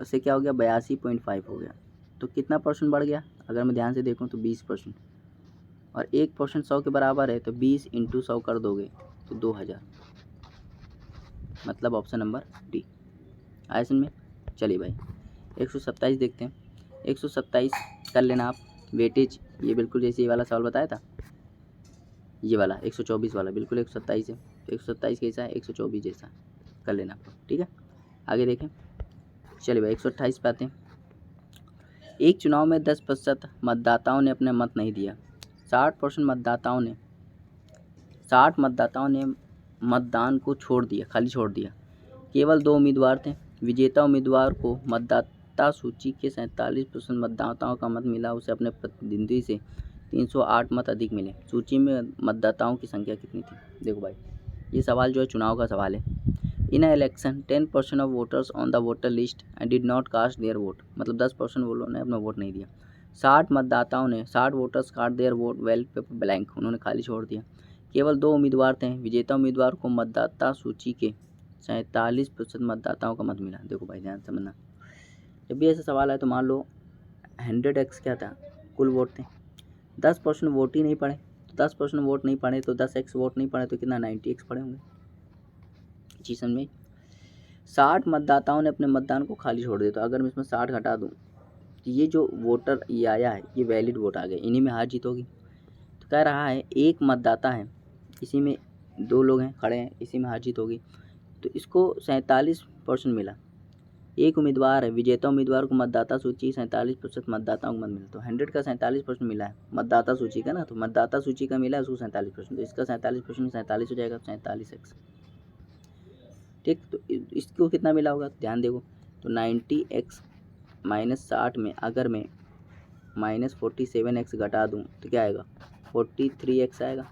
से क्या हो गया 82.5 हो गया, तो कितना परसेंट बढ़ गया। अगर मैं ध्यान से देखूँ तो 20%, और 1% 100 के बराबर है, तो 20 इंटू 100 कर दोगे तो 2000, मतलब ऑप्शन नंबर डी। आया समझ में। चलिए भाई 127 देखते हैं। 127 कर लेना आप, वेटेज ये बिल्कुल जैसे ये वाला सवाल बताया था, ये वाला 124 वाला बिल्कुल 127 है। तो 127 कैसा है 124 जैसा, कर लेना आपको, ठीक है। आगे देखें। चलिए भाई 128 पे आते हैं। एक चुनाव में 10% मतदाताओं ने अपने मत नहीं दिया। 60% मतदाताओं ने मतदान को छोड़ दिया, खाली छोड़ दिया। केवल 2 उम्मीदवार थे। विजेता उम्मीदवार को मतदाता सूची के 47% मतदाताओं का मत मिला, उसे अपने प्रतिद्वंदी से 308 मत अधिक मिले। सूची में मतदाताओं की संख्या कितनी थी। देखो भाई ये सवाल जो है चुनाव का सवाल है। In election 10% of voters on the voter list and did not cast their vote, मतलब 10% वो लोगों ने अपना वोट नहीं दिया। 60 मतदाताओं ने 60 voters cast their vote well paper blank, उन्होंने खाली छोड़ दिया। केवल 2 उम्मीदवार थे। विजेता उम्मीदवार को मतदाता सूची के 47% मतदाताओं का मत मिला। देखो भाई ध्यान समझना, जब भी ऐसा सवाल आए तो मान लो 100x क्या था, कुल वोट थे। 10% वोट ही नहीं पड़े, तो 10% वोट नहीं पड़े तो 10x वोट नहीं पड़े तो कितना 90x पड़े होंगे। जी समझ में। 60 मतदाताओं ने अपने मतदान को खाली छोड़ दिया, तो अगर मैं इसमें 60 घटा दूँ तो ये जो वोटर ये आया है ये वैलिड वोट आ गए, इन्हीं में हार जीत होगी। तो कह रहा है एक मतदाता है, इसी में 2 लोग हैं खड़े हैं, इसी में हार जीत होगी, तो इसको 47% मिला। एक उम्मीदवार है, विजेता उम्मीदवार को मतदाता सूची 47% मतदाताओं को मत मिला, तो 100 का 47% मिला है मतदाता सूची का ना, तो मतदाता सूची का मिला है उसको 47%, तो इसका 47% 47 हो जाएगा, 47x। ठीक, तो इसको कितना मिला होगा ध्यान देखो, तो 90x माइनस 60 में अगर मैं माइनस 47x घटा दूँ तो क्या आएगा 43x आएगा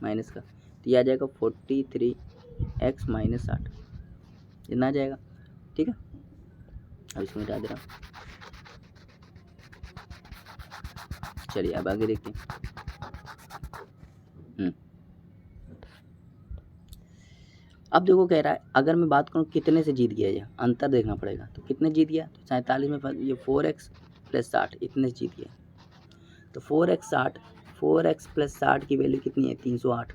माइनस का, तो ये आ जाएगा 43x माइनस 60, इतना आ जाएगा। ठीक है, अब इसको मिटा दे रहा हूँ। चलिए अब आगे देखते हैं। अब देखो कह रहा है अगर मैं बात करूँ कितने से जीत गया, ये अंतर देखना पड़ेगा, तो कितने जीत गया, तो 47 में ये 4x प्लस 60 इतने से जीत गया। तो 4x प्लस 60 की वैल्यू कितनी है 308,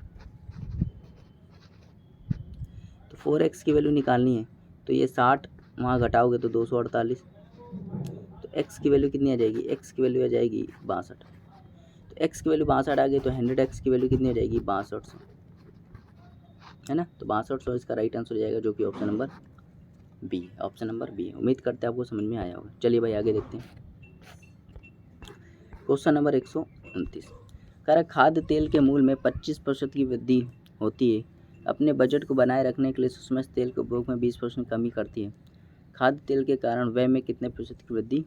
तो 4x की वैल्यू निकालनी है, तो ये 60 वहाँ घटाओगे तो 248, तो x की वैल्यू कितनी आ जाएगी, x की वैल्यू आ जाएगी 62, तो x की वैल्यू 62 आ गई, तो 100x की वैल्यू कितनी आ जाएगी 6200, है ना। तो 6200 इसका राइट आंसर हो जाएगा, जो कि option number B, option number B. उम्मीद करते हैं आपको समझ में आया होगा। चलिए भाई आगे देखते हैं। क्वेश्चन नंबर 129 कह रहा है खाद्य तेल के मूल्य में 25% की वृद्धि होती है, अपने बजट को बनाए रखने के लिए सुषमा तेल के उपयोग में 20% कमी करती है। खाद्य तेल के कारण व्यय में कितने प्रतिशत की वृद्धि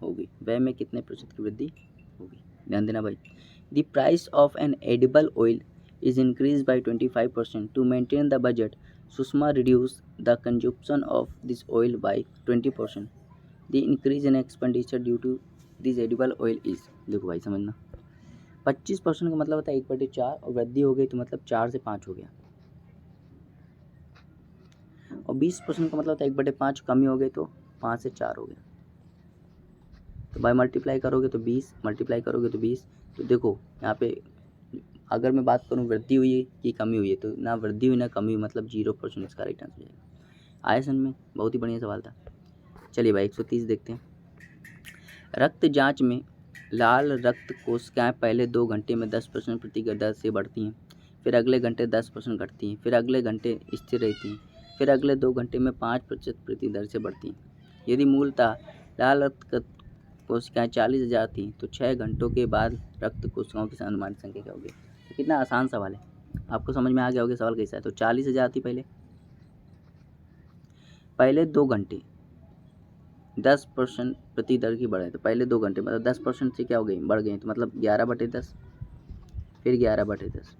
होगी, व्यय में कितने प्रतिशत की वृद्धि होगी। ध्यान देना भाई। The price of an edible oil is increased by 25% to maintain the budget. Sushma reduce the consumption of this oil by 20%। The increase in expenditure due to this edible oil is. देखो भाई समझना, 25% का मतलब होता है 1/4 और वृद्धि हो गई तो मतलब 4 से 5 हो गया, और 20% का मतलब होता है 1/5 कमी हो गई तो 5 से 4 हो गया। तो भाई मल्टीप्लाई करोगे तो 20, मल्टीप्लाई करोगे तो 20। तो देखो यहाँ पे अगर मैं बात करूँ वृद्धि हुई है कि कमी हुई है, तो ना वृद्धि हुई ना कमी हुई, मतलब 0% इसका राइट आंसर हो जाएगा। आयसन में बहुत ही बढ़िया सवाल था। चलिए भाई 130 देखते हैं। रक्त जांच में लाल रक्त कोशिकाएं पहले 2 घंटे में 10% प्रति दर से बढ़ती हैं, फिर अगले घंटे 10% घटती हैं, फिर अगले घंटे स्थिर रहती हैं, फिर अगले 2 घंटे में 5% प्रति दर से बढ़ती हैं। यदि मूलतः लाल रक्त कोशिकाएं 40,000 थी तो 6 घंटों के बाद रक्त कोशिकाओं की अनुमानित संख्या क्या होगी। तो कितना आसान सवाल है, आपको समझ में आ गया होगा सवाल कैसा है। तो 40,000 थी पहले 2 घंटे 10% प्रति दर की बढ़े, तो पहले 2 घंटे मतलब 10% से क्या हो गई, बढ़ गई, तो मतलब 11/10, फिर 11/10,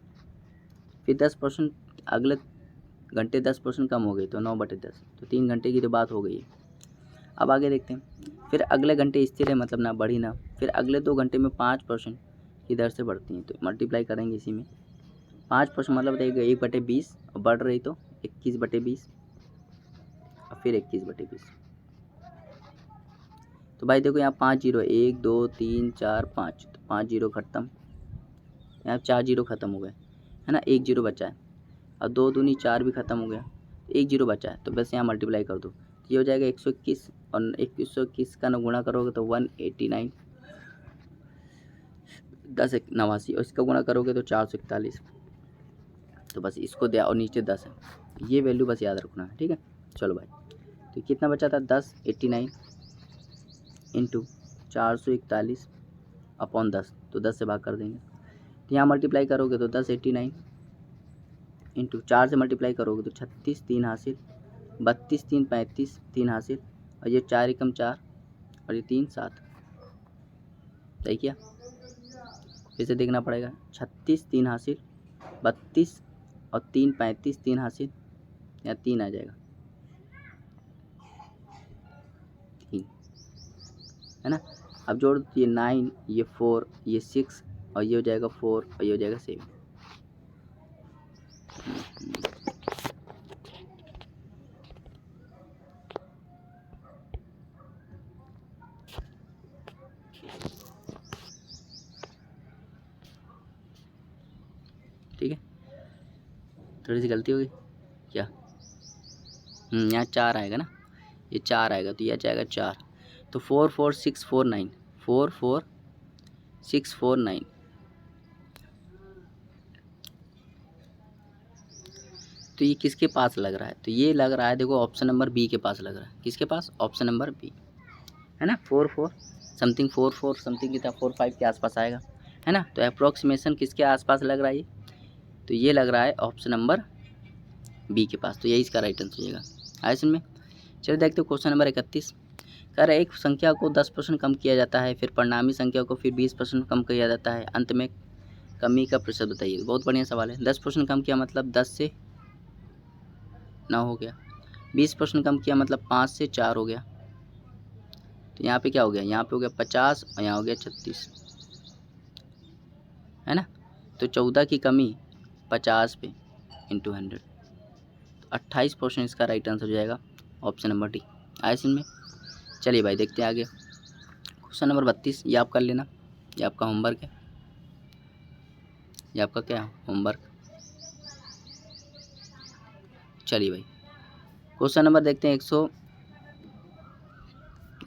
फिर 10%, अगले घंटे 10% कम हो गई तो 9/10, तो 3 घंटे की तो बात हो गई है। अब आगे देखते हैं। फिर अगले घंटे स्थिर है मतलब ना बढ़ी ना, फिर अगले 2 घंटे में 5% की दर से बढ़ती हैं, तो मल्टीप्लाई करेंगे इसी में। 5% मतलब बताइएगा 1/20, और बढ़ रही तो 21/20, और फिर 21/20। तो भाई देखो यहाँ 5 जीरो, 1 2 3 4 5, तो 5 जीरो खत्म, यहाँ 4 जीरो खत्म हो गए है ना, 1 जीरो बचा है, और 2 दूनी 4 भी खत्म हो गया, 1 जीरो बचा है, तो बस यहाँ मल्टीप्लाई कर दो, ये हो जाएगा 121, और 121 का ना गुणा करोगे तो 189, 10 एक 89, और इसका गुणा करोगे तो 441, तो बस इसको दिया, और नीचे 10 है, ये वैल्यू बस याद रखना है, ठीक है। चलो भाई, तो कितना बचा था, 1089 इंटू 441 अपॉन 10, तो 10 से भाग कर देंगे, तो यहाँ मल्टीप्लाई करोगे तो 1089 इंटू 4 से मल्टीप्लाई करोगे तो 36 3 हासिल, 32 3 35 3 हासिल, और ये 4 एकम 4, और ये 3 7, सही किया। फिर से देखना पड़ेगा, 36 3 हासिल, 32 और 3 35 3 हासिल, या 3 आ जाएगा 3, है ना। अब जोड़ ये 9, ये 4, ये 6, और ये हो जाएगा 4, और ये हो जाएगा 7। ठीक है, थोड़ी सी गलती होगी क्या, यहाँ 4 आएगा ना, ये 4 आएगा, तो ये आ जाएगा 4, तो 4 4 6 4 9, 4 4 6 4 9, तो ये किसके पास लग रहा है, तो ये लग रहा है देखो ऑप्शन नंबर बी के पास लग रहा है, किसके पास, ऑप्शन नंबर बी, है ना। 4 4 समथिंग, 4 4 समथिंग कितना 4 5 के आसपास आएगा, है ना। तो अप्रोक्सीमेशन किसके आसपास लग रहा है ये, तो ये लग रहा है ऑप्शन नंबर बी के पास, तो यही इसका राइट आंसर हो जाएगा। आए सुन में, चलिए देखते हो क्वेश्चन नंबर 31। कह रहा है एक संख्या को 10% कम किया जाता है, फिर परिणामी संख्या को फिर 20% कम किया जाता है, अंत में कमी का प्रतिशत बताइए। बहुत बढ़िया सवाल है। 10% कम किया मतलब 10 से 9 हो गया, 20% कम किया मतलब 5 से 4 हो गया, तो यहाँ पे क्या हो गया, यहाँ पे हो गया 50, और यहाँ हो गया 36, है ना। तो 14 की कमी 50 पे इंटू 100, तो 28% इसका राइट आंसर हो जाएगा, ऑप्शन नंबर डी। आए सिन में, चलिए भाई देखते हैं आगे। क्वेश्चन नंबर 32, ये आप कर लेना, ये आपका होमवर्क है, ये आपका क्या होमवर्क। चलिए भाई क्वेश्चन नंबर देखते हैं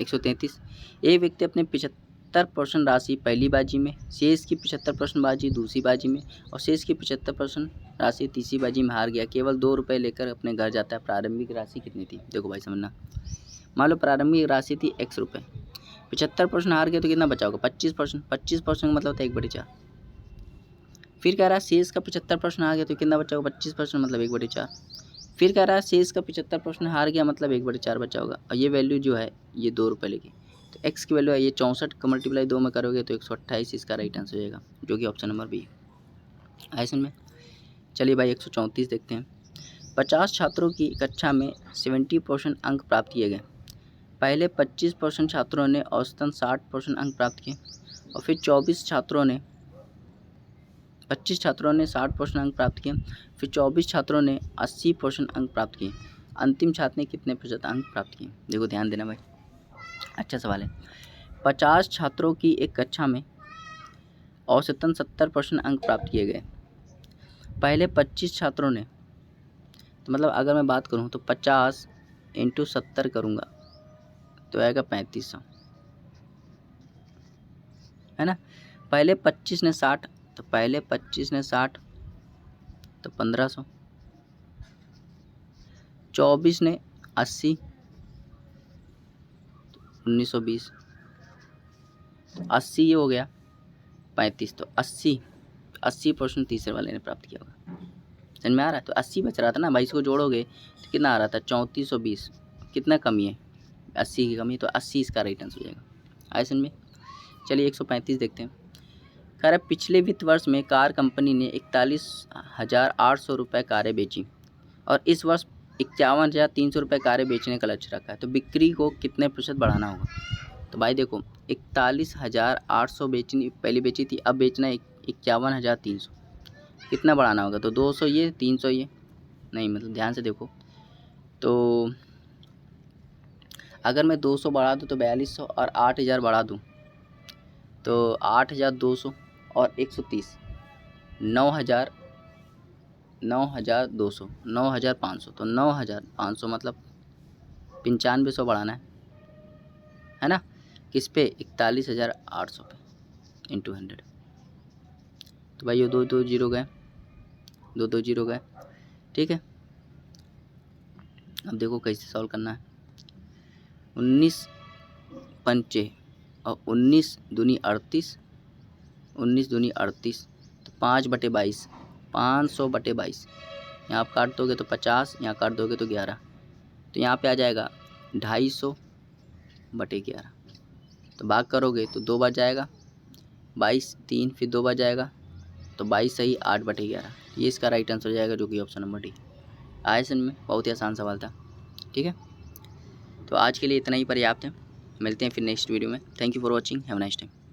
133। एक व्यक्ति अपने 75% राशि पहली बाजी में, शेष की 75% बाजी दूसरी बाजी में, और शेष की 75% राशि तीसरी बाजी में हार गया, केवल 2 रुपये लेकर अपने घर जाता है, प्रारंभिक राशि कितनी थी। देखो भाई समझना, मान लो प्रारंभिक राशि थी x रुपये, 75% हार गया तो कितना बचा होगा 25%, 25% मतलब था 1/4। फिर कह रहा है शेष का 75% हार गया तो कितना बचा होगा 25% मतलब 1/4। फिर कह रहा है शेष का 75% हार गया मतलब 1/4 बचा होगा, और ये वैल्यू जो है ये 2 रुपये लेके, तो x की वैल्यू है ये 64 का मल्टीप्लाई 2 में करोगे तो 128 इसका राइट आंसर हो जाएगा, जो कि ऑप्शन नंबर बी है। ऐसे में चलिए भाई 134 देखते हैं। 50 छात्रों की कक्षा में 70% अंक प्राप्त किए गए। पहले 25% छात्रों ने औसतन 60% अंक प्राप्त किए और फिर 25 छात्रों ने 60% अंक प्राप्त किए, फिर 24 छात्रों ने 80% अंक प्राप्त किए। अंतिम छात्र ने कितने प्रतिशत अंक प्राप्त किए? देखो ध्यान देना भाई, अच्छा सवाल है। 50 छात्रों की एक कक्षा में औसतन 70% अंक प्राप्त किए गए। पहले 25 छात्रों ने, तो मतलब अगर मैं बात करूं तो 50 × 70 करूंगा तो आएगा 3500, है ना। पहले 25 ने 60, तो पहले 25 ने 60 तो 1500, 24 ने 80 तो 1920, 80 ये हो गया 35, तो 80% तीसरे वाले ने प्राप्त किया होगा। समझ में आ रहा है? तो 80 बच रहा था ना भाई, इसको जोड़ोगे तो कितना आ रहा था? 3420। कितना कमी है? 80 की कमी, तो 80 इसका राइट आंसर हो जाएगा। आए समझ में? चलिए 135 देखते हैं। कह रहा है पिछले वित्त वर्ष में कार कंपनी ने 41,800 रुपये कारें बेची और इस वर्ष 51,300 रुपये कारें बेचने का लक्ष्य रखा है, तो बिक्री को कितने प्रतिशत बढ़ाना होगा? तो भाई देखो 41,800 पहले बेची थी, अब बेचना है 51,300, कितना बढ़ाना होगा? तो 200 ये 300 ये, नहीं मतलब ध्यान से देखो, तो अगर मैं 200 बढ़ा दूँ तो 4200 और 8000 बढ़ा दूँ तो 8200 और 130 9,200 9,500, तो 9,500 मतलब 9500 बढ़ाना है ना। किस पे? 41,800 पे इंटू 100। तो भाई ये 2 जीरो गए, 2 जीरो गए, ठीक है। अब देखो कैसे सॉल्व करना है। 19 पंचे और 19 दूनी 38, 19 दूनी 38, तो 5/22, 500/22। यहाँ आप काट दोगे तो 50, यहाँ काट दोगे तो 11, तो यहाँ पे आ जाएगा 250/11। तो भाग करोगे तो 2 बार जाएगा, 22 3, फिर 2 बार जाएगा तो 22 सही 8/11। ये इसका राइट आंसर हो जाएगा, जो कि ऑप्शन नंबर डी। आए समझ में? बहुत ही आसान सवाल था, ठीक है। तो आज के लिए इतना ही पर्याप्त है, मिलते हैं फिर नेक्स्ट वीडियो में। Thank you for watching, have a nice time.